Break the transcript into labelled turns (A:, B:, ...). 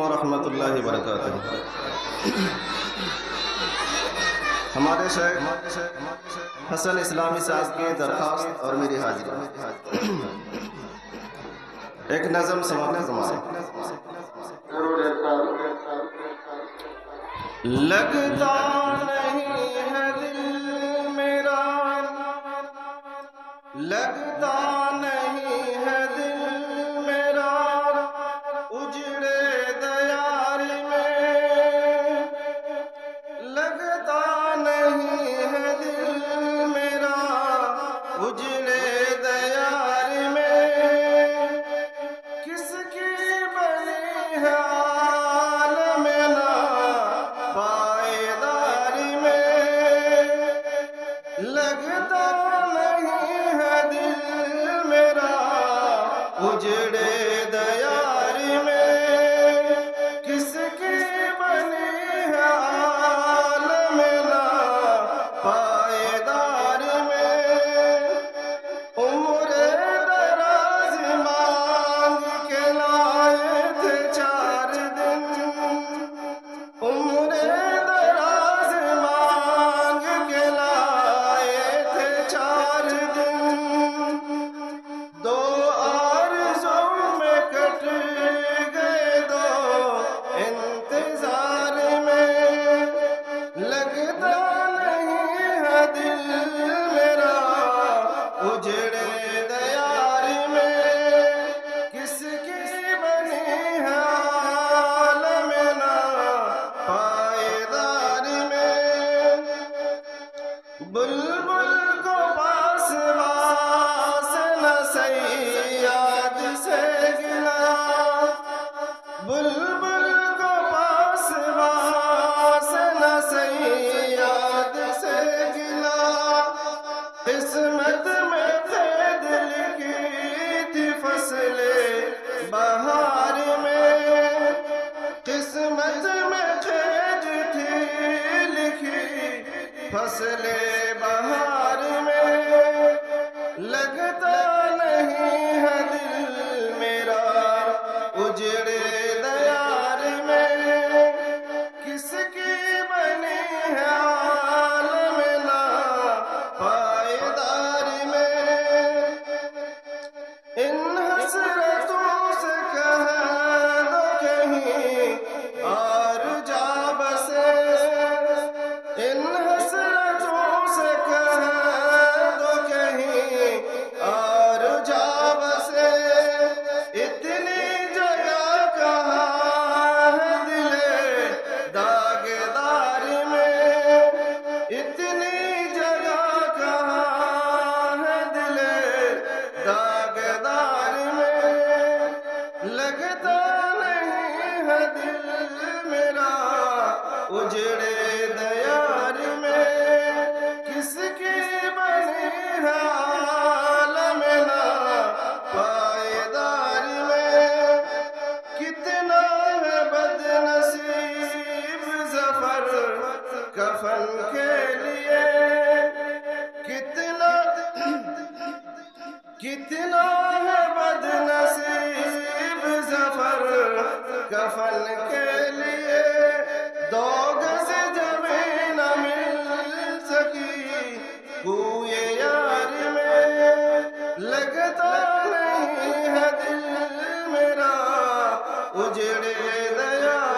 A: ورحمۃ اللہ وبرکاتہ۔ ہمارے شیخ حسن اسلامی صاحب کی درخواست اور میری حاضری، ایک نظم سماعت فرمائیں۔ لگتا نہیں ہے دل میرا، لگتا نہیں ہے دل میرا اجڑے دیار میں، لگتا نہیں ہے دل میرا اجڑے دیار میں، کس کی بنی ہے عالم پائیدار میں، لگتا نہیں ہے دل میرا اجڑے دیار میں، کس کی بنی ہے عالم پائیدار میں، عمر دراز مانگ کے لائے تھے 4 دن، عمر دراز مانگ کے لائے تھے 4 دن، 2 آرزوں میں کٹ گئے 2 انتظار میں، لگتا نہیں ہے دل میرا اجڑے دیار میں، کس کی بنی ہے عالم پائیدار میں، بلبل کو پاس نہ صیاد سے گلا، بلبل کو پاس نہ صیاد سے گلا، قسمت میں تھے دل کی تھی فصل بہار میں، قسمت میں کھیج تھی لکھی فصل بہار میں، لگتا نہیں ہے دل میرا اجڑے دیار میں، کس کی بنی ہے عالم پائیدار میں، ان حسرتوں سے کہہ دو کہیں اور جا بسے، ان حسرتوں سے کہہ دو کہیں اور جا بسے، اتنی جگہ کہاں ہے دل داغدار میں، اتنی جگہ کہاں ہے دل داغدار میں، لگتا نہیں ہے دل میرا اجڑے دیار میں، کس کی بنی ہے عالم پائیدار میں، کتنا ہے بد نصیب ظفر کفن کے لیے، کتنا ہے بد نصیب ظفر کفن کے لیے، 2 گز زمین نہ مل سکی کوئے یار میں، لگتا نہیں ہے دل میرا اجڑے دیار